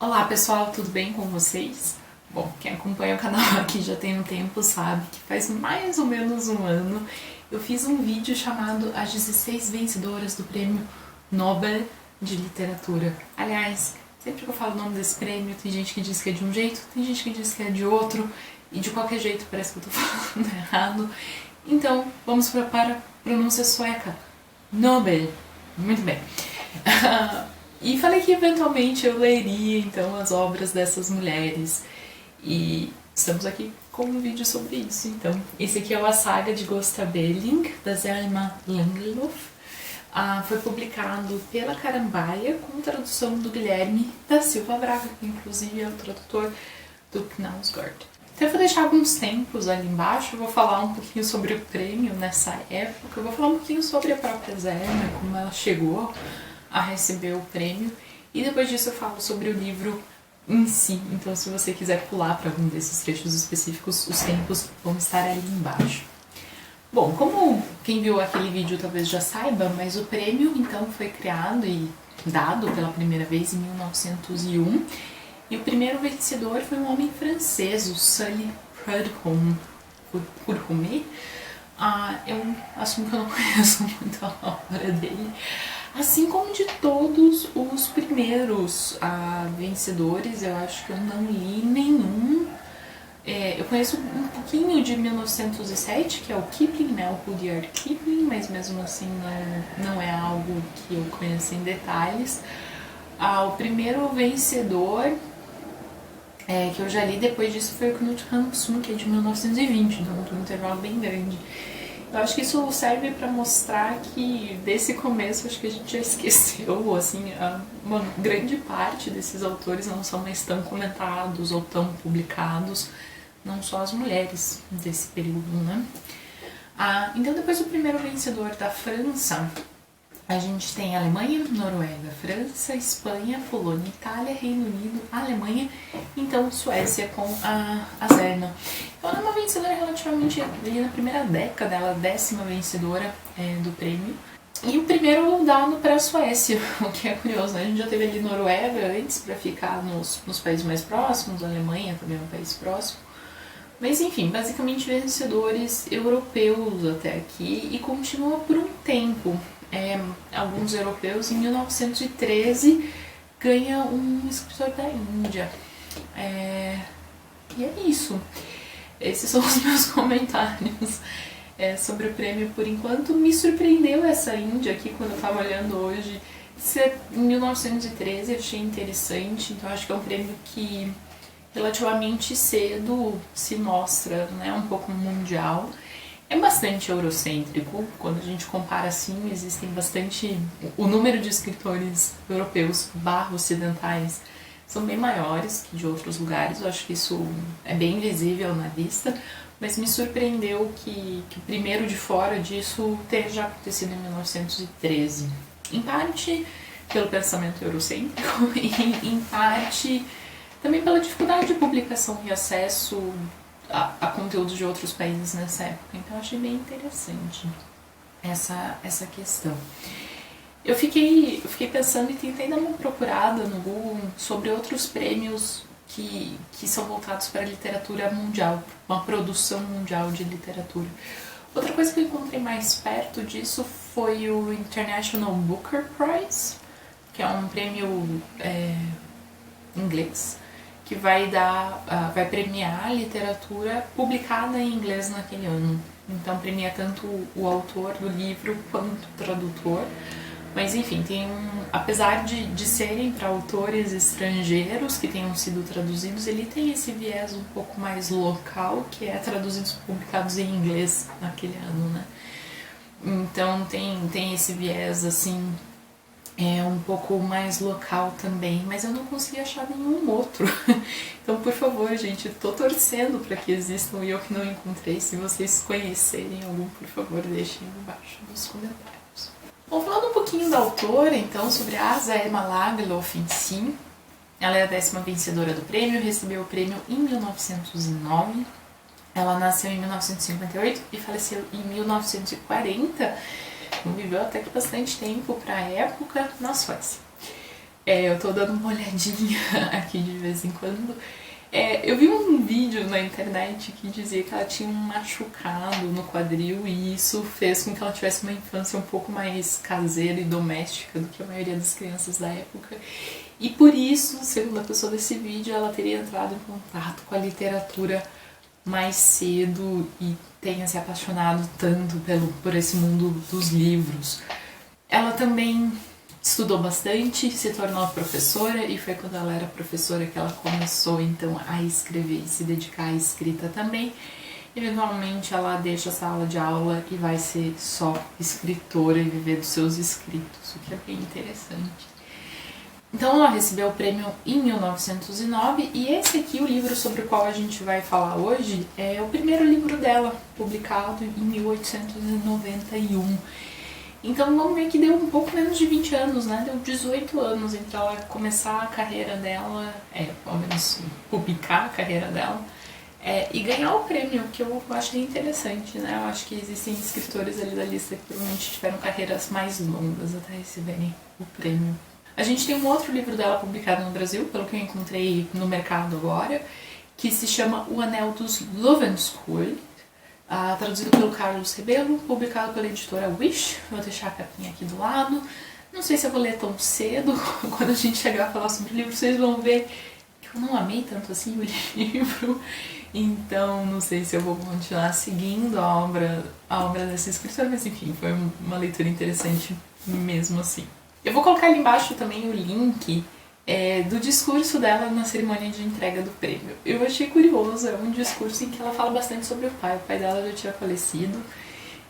Olá pessoal, tudo bem com vocês? Bom, quem acompanha o canal aqui já tem um tempo sabe que faz mais ou menos um ano eu fiz um vídeo chamado As 16 Vencedoras do Prêmio Nobel de Literatura. Aliás, sempre que eu falo o nome desse prêmio, tem gente que diz que é de um jeito, tem gente que diz que é de outro, e de qualquer jeito parece que eu tô falando errado. Então, vamos para a pronúncia sueca. Nobel. Muito bem. E falei que eventualmente eu leria então as obras dessas mulheres. E estamos aqui com um vídeo sobre isso. Então, esse aqui é o A Saga de Gösta Berling, da Selma Lagerlöf. Foi publicado pela Carambaia, com tradução do Guilherme da Silva Braga, que inclusive é o tradutor do Knausgård. Então eu vou deixar alguns tempos ali embaixo, eu vou falar um pouquinho sobre o prêmio nessa época, eu vou falar um pouquinho sobre a própria Selma, como ela chegou a receber o prêmio, e depois disso eu falo sobre o livro em si. Então se você quiser pular para algum desses trechos específicos, os tempos vão estar ali embaixo. Bom, como quem viu aquele vídeo talvez já saiba, mas o prêmio então foi criado e dado pela primeira vez em 1901, e o primeiro vencedor foi um homem francês, o Sully Prudhomme. Eu assumo que eu não conheço muito a obra dele, assim como de todos os primeiros vencedores. Eu acho que eu não li nenhum. Eu conheço um pouquinho de 1907, que é o Kipling, né, o Rudyard Kipling, mas mesmo assim não é algo que eu conheço em detalhes. O primeiro vencedor que eu já li depois disso foi o Knut Hamsun, que é de 1920, então tem um intervalo bem grande. Eu acho que isso serve para mostrar que desse começo acho que a gente já esqueceu, assim, uma grande parte desses autores não são mais tão comentados ou tão publicados, não só as mulheres desse período, né? Então depois do primeiro vencedor da França, a gente tem Alemanha, Noruega, França, Espanha, Polônia, Itália, Reino Unido, Alemanha, então Suécia com a Selma. Então ela é uma vencedora relativamente ali na primeira década, ela é a 10ª vencedora do prêmio. E o primeiro dado para a Suécia, o que é curioso, né? A gente já teve ali Noruega antes para ficar nos países mais próximos, a Alemanha também é um país próximo. Mas enfim, basicamente vencedores europeus até aqui, e continua por um tempo. Alguns europeus. Em 1913 ganha um escritor da Índia. E é isso. Esses são os meus comentários sobre o prêmio por enquanto. Me surpreendeu essa Índia aqui quando eu estava olhando hoje. Em 1913 eu achei interessante, então acho que é um prêmio que relativamente cedo se mostra, né, um pouco mundial. É bastante eurocêntrico, quando a gente compara assim, existem bastante. O número de escritores europeus ocidentais são bem maiores que de outros lugares, eu acho que isso é bem visível na lista, mas me surpreendeu que o primeiro de fora disso tenha já acontecido em 1913. Em parte pelo pensamento eurocêntrico e em parte também pela dificuldade de publicação e acesso a conteúdos de outros países nessa época. Então eu achei bem interessante essa questão. Eu fiquei pensando e tentei dar uma procurada no Google sobre outros prêmios que são voltados para a literatura mundial, uma produção mundial de literatura. Outra coisa que eu encontrei mais perto disso foi o International Booker Prize, que é um prêmio inglês, que vai premiar a literatura publicada em inglês naquele ano. Então premia tanto o autor do livro quanto o tradutor. Mas enfim, apesar de serem para autores estrangeiros que tenham sido traduzidos, ele tem esse viés um pouco mais local, que é traduzidos e publicados em inglês naquele ano, né? Então tem esse viés assim, um pouco mais local também, mas eu não consegui achar nenhum outro. Então, por favor, gente, tô torcendo para que existam e eu que não encontrei. Se vocês conhecerem algum, por favor, deixem embaixo nos comentários. Bom, falando um pouquinho da autora, então, sobre a Selma Lagerlöf em si, ela é a 10ª vencedora do prêmio, recebeu o prêmio em 1909. Ela nasceu em 1958 e faleceu em 1940. Viveu até que bastante tempo para a época na Suécia. Eu tô dando uma olhadinha aqui de vez em quando. Eu vi um vídeo na internet que dizia que ela tinha um machucado no quadril e isso fez com que ela tivesse uma infância um pouco mais caseira e doméstica do que a maioria das crianças da época. E por isso, segundo a pessoa desse vídeo, ela teria entrado em contato com a literatura mais cedo e tenha se apaixonado tanto por esse mundo dos livros. Ela também estudou bastante, se tornou professora e foi quando ela era professora que ela começou então a escrever e se dedicar à escrita também. Eventualmente ela deixa a sala de aula e vai ser só escritora e viver dos seus escritos, o que é bem interessante. Então ela recebeu o prêmio em 1909 e esse aqui, o livro sobre o qual a gente vai falar hoje, é o primeiro livro dela, publicado em 1891. Então vamos ver que deu um pouco menos de 20 anos, né? Deu 18 anos entre ela começar a carreira dela, ao menos publicar a carreira dela, e ganhar o prêmio, que eu achei interessante, né? Eu acho que existem escritores ali da lista que provavelmente tiveram carreiras mais longas até receberem o prêmio. A gente tem um outro livro dela publicado no Brasil, pelo que eu encontrei no mercado agora, que se chama O Anel dos Lovenskoy, traduzido pelo Carlos Rebelo, publicado pela editora Wish. Vou deixar a capinha aqui do lado. Não sei se eu vou ler tão cedo. Quando a gente chegar a falar sobre o livro, vocês vão ver que eu não amei tanto assim o livro. Então, não sei se eu vou continuar seguindo a obra dessa escritora, mas enfim, foi uma leitura interessante mesmo assim. Eu vou colocar ali embaixo também o link do discurso dela na cerimônia de entrega do prêmio. Eu achei curioso, é um discurso em que ela fala bastante sobre o pai dela já tinha falecido,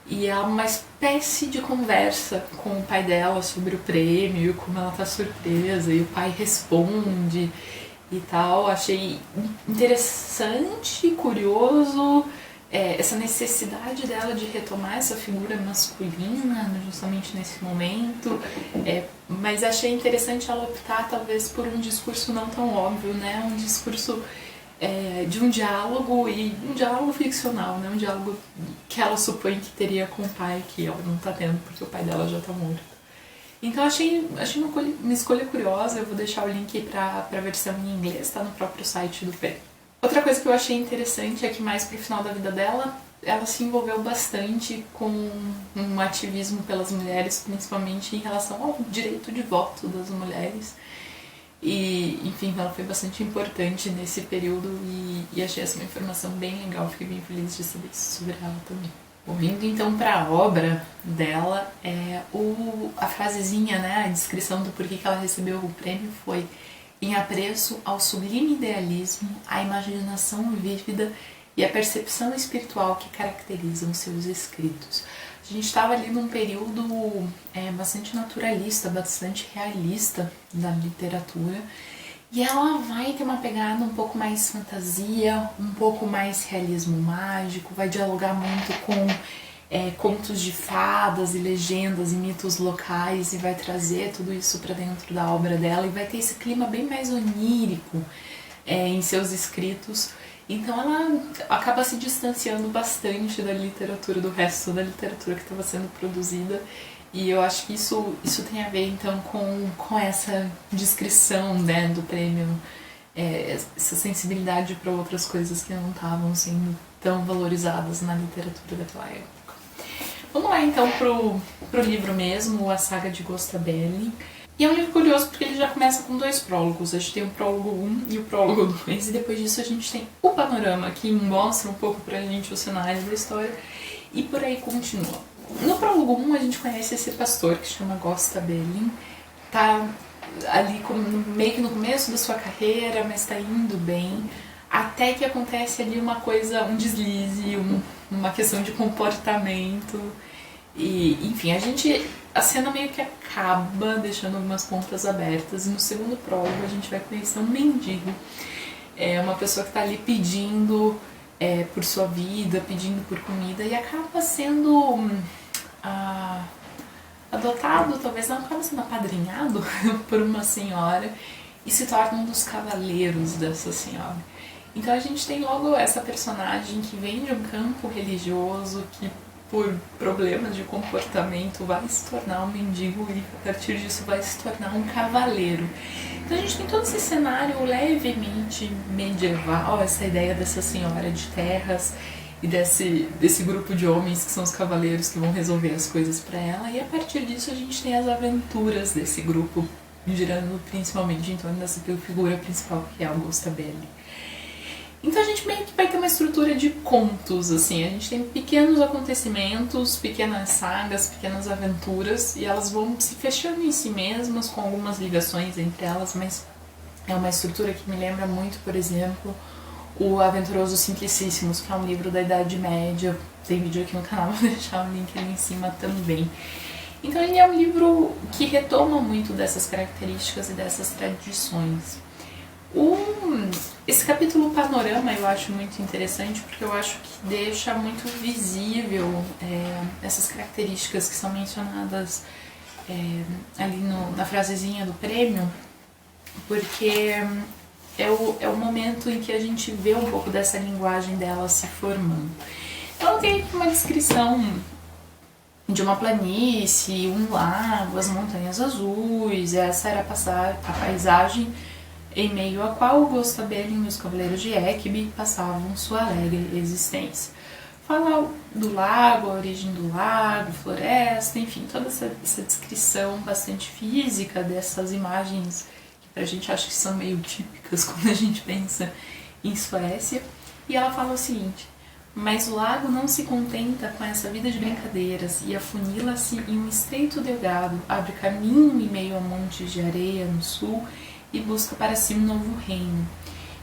e há uma espécie de conversa com o pai dela sobre o prêmio, e como ela tá surpresa, e o pai responde e tal. Achei interessante, curioso, essa necessidade dela de retomar essa figura masculina justamente nesse momento, mas achei interessante ela optar talvez por um discurso não tão óbvio, né? Um discurso de um diálogo, e um diálogo ficcional, né? Um diálogo que ela supõe que teria com o pai, que ela não tá tendo porque o pai dela já tá morto. Então achei uma escolha curiosa. Eu vou deixar o link para a versão em inglês, tá no próprio site do prêmio. Outra coisa que eu achei interessante é que mais pro final da vida dela, ela se envolveu bastante com um ativismo pelas mulheres, principalmente em relação ao direito de voto das mulheres. E, enfim, ela foi bastante importante nesse período e achei essa uma informação bem legal. Fiquei bem feliz de saber isso sobre ela também. Bom, indo então para a obra dela, a frasezinha, né, a descrição do porquê que ela recebeu o prêmio foi: em apreço ao sublime idealismo, à imaginação vívida e à percepção espiritual que caracterizam seus escritos. A gente estava ali num período bastante naturalista, bastante realista da literatura, e ela vai ter uma pegada um pouco mais fantasia, um pouco mais realismo mágico, vai dialogar muito com contos de fadas e legendas e mitos locais, e vai trazer tudo isso para dentro da obra dela, e vai ter esse clima bem mais onírico em seus escritos. Então ela acaba se distanciando bastante da literatura, do resto da literatura que estava sendo produzida, e eu acho que isso tem a ver então com essa descrição, né, do prêmio, essa sensibilidade para outras coisas que não estavam sendo tão valorizadas na literatura daquela época. Vamos lá então pro livro mesmo, A Saga de Gösta Berling. E é um livro curioso porque ele já começa com 2 prólogos. A gente tem o prólogo 1 e o prólogo 2, e depois disso a gente tem o panorama, que mostra um pouco pra gente o cenário da história, e por aí continua. No prólogo 1 a gente conhece esse pastor que se chama Gösta Berling, tá ali meio que no começo da sua carreira, mas tá indo bem, até que acontece ali uma coisa, um deslize, uma questão de comportamento, e enfim, a cena meio que acaba deixando algumas pontas abertas, e no segundo prólogo a gente vai conhecer um mendigo, uma pessoa que está ali pedindo por sua vida, pedindo por comida, e acaba sendo adotado, talvez não, acaba sendo apadrinhado por uma senhora e se torna um dos cavaleiros dessa senhora. Então a gente tem logo essa personagem que vem de um campo religioso, que por problemas de comportamento, vai se tornar um mendigo e a partir disso vai se tornar um cavaleiro. Então a gente tem todo esse cenário levemente medieval, essa ideia dessa senhora de terras e desse grupo de homens que são os cavaleiros que vão resolver as coisas para ela, e a partir disso a gente tem as aventuras desse grupo, girando principalmente em torno dessa figura principal, que é a Augusta Belli. Então a gente meio que vai ter uma estrutura de contos, assim, a gente tem pequenos acontecimentos, pequenas sagas, pequenas aventuras, e elas vão se fechando em si mesmas, com algumas ligações entre elas, mas é uma estrutura que me lembra muito, por exemplo, o Aventuroso Simplicíssimos, que é um livro da Idade Média, tem vídeo aqui no canal, vou deixar o link ali em cima também. Então ele é um livro que retoma muito dessas características e dessas tradições. Esse capítulo panorama eu acho muito interessante porque eu acho que deixa muito visível essas características que são mencionadas ali na frasezinha do prêmio, porque é o momento em que a gente vê um pouco dessa linguagem dela se formando. Então tem aqui uma descrição de uma planície, um lago, as montanhas azuis, essa era a paisagem em meio a qual Augusta Belli e os cavaleiros de Equby passavam sua alegre existência. Fala do lago, a origem do lago, floresta, enfim, toda essa descrição bastante física dessas imagens que pra gente acha que são meio típicas quando a gente pensa em Suécia. E ela fala o seguinte: mas o lago não se contenta com essa vida de brincadeiras e afunila-se em um estreito delgado, abre caminho em meio a montes de areia no sul e busca para si um novo reino.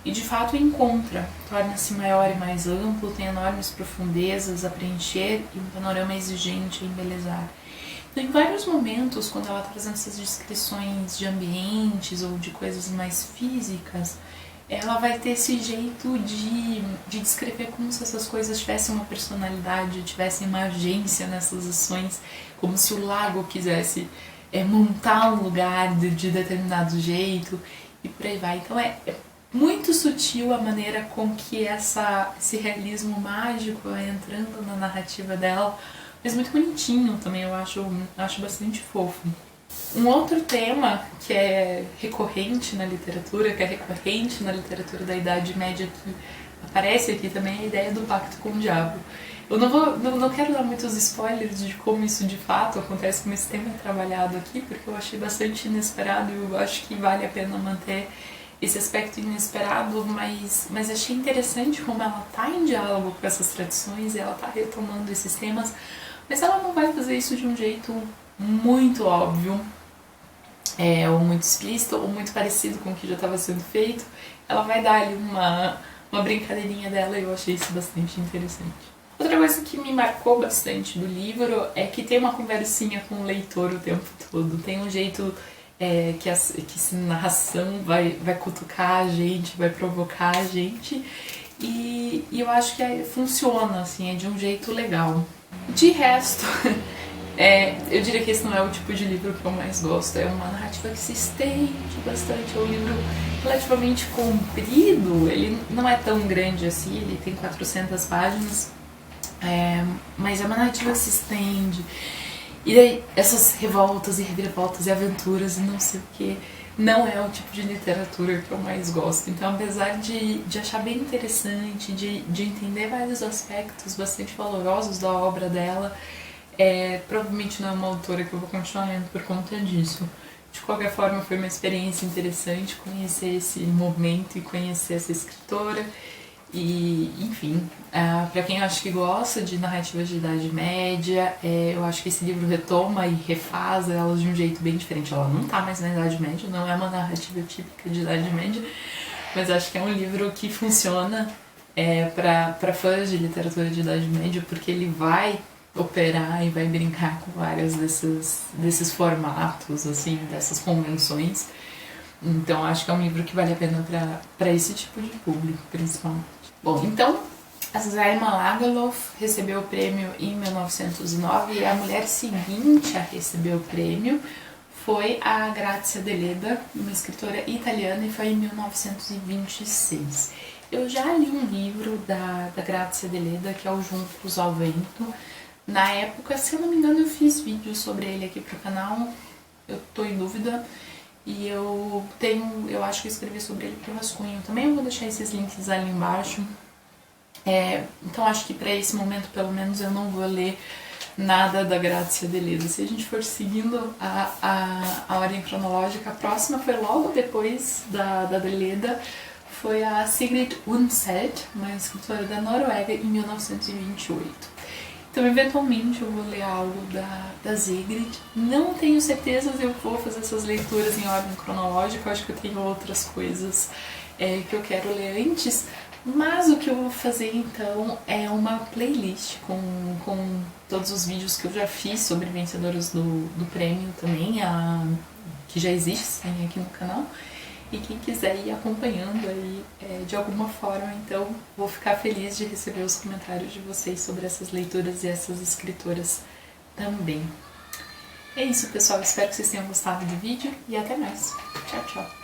E de fato encontra, torna-se maior e mais amplo, tem enormes profundezas a preencher e um panorama exigente a embelezar. Então, em vários momentos, quando ela está fazendo essas descrições de ambientes ou de coisas mais físicas, ela vai ter esse jeito de descrever como se essas coisas tivessem uma personalidade, tivessem uma agência nessas ações, como se o lago quisesse montar um lugar de determinado jeito e por aí vai. Então é muito sutil a maneira com que esse realismo mágico vai entrando na narrativa dela, mas muito bonitinho também, eu acho bastante fofo. Um outro tema que é recorrente na literatura, da Idade Média, que aparece aqui também, é a ideia do pacto com o diabo. Eu não quero dar muitos spoilers de como isso de fato acontece, como esse tema é trabalhado aqui, porque eu achei bastante inesperado e eu acho que vale a pena manter esse aspecto inesperado, mas achei interessante como ela está em diálogo com essas tradições e ela está retomando esses temas, mas ela não vai fazer isso de um jeito muito óbvio, ou muito explícito, ou muito parecido com o que já estava sendo feito. Ela vai dar ali uma brincadeirinha dela e eu achei isso bastante interessante. Outra coisa que me marcou bastante do livro é que tem uma conversinha com o leitor o tempo todo. Tem um jeito que essa narração vai cutucar a gente, vai provocar a gente. E eu acho que funciona, assim, é de um jeito legal. De resto, eu diria que esse não é o tipo de livro que eu mais gosto. É uma narrativa que se estende bastante. É um livro relativamente comprido. Ele não é tão grande assim, ele tem 400 páginas. Mas é uma narrativa que se estende. E daí, essas revoltas e reviravoltas e aventuras e não sei o que, não é o tipo de literatura que eu mais gosto. Então, apesar de achar bem interessante, de entender vários aspectos bastante valorosos da obra dela, provavelmente não é uma autora que eu vou continuar lendo por conta disso. De qualquer forma, foi uma experiência interessante conhecer esse movimento e conhecer essa escritora. E, enfim, para quem acha que gosta de narrativas de Idade Média, eu acho que esse livro retoma e refaz elas de um jeito bem diferente. Ela não tá mais na Idade Média, não é uma narrativa típica de Idade Média, mas acho que é um livro que funciona para fãs de literatura de Idade Média, porque ele vai operar e vai brincar com vários desses formatos, assim, dessas convenções. Então acho que é um livro que vale a pena para esse tipo de público, principalmente. Bom, então a Zelma Lagerlöf recebeu o prêmio em 1909 e a mulher seguinte a receber o prêmio foi a Grazia Deledda, uma escritora italiana, e foi em 1926. Eu já li um livro da Grazia Deledda, que é o Juncos ao Vento. Na época, se eu não me engano, eu fiz vídeo sobre ele aqui pro canal, eu tô em dúvida. E eu acho que eu escrevi sobre ele pro Rascunho também, eu vou deixar esses links ali embaixo. Então acho que pra esse momento, pelo menos, eu não vou ler nada da Grazia Deledda. Se a gente for seguindo a ordem cronológica, a próxima foi logo depois da Deledda, foi a Sigrid Undset, uma escritora da Noruega, em 1928. Então, eventualmente, eu vou ler algo da Sigrid. Não tenho certeza se eu vou fazer essas leituras em ordem cronológica, eu acho que eu tenho outras coisas que eu quero ler antes. Mas o que eu vou fazer então é uma playlist com todos os vídeos que eu já fiz sobre vencedoras do prêmio também, que já existem aqui no canal. E quem quiser ir acompanhando aí de alguma forma, então vou ficar feliz de receber os comentários de vocês sobre essas leituras e essas escritoras também. É isso, pessoal. Espero que vocês tenham gostado do vídeo e até mais. Tchau, tchau!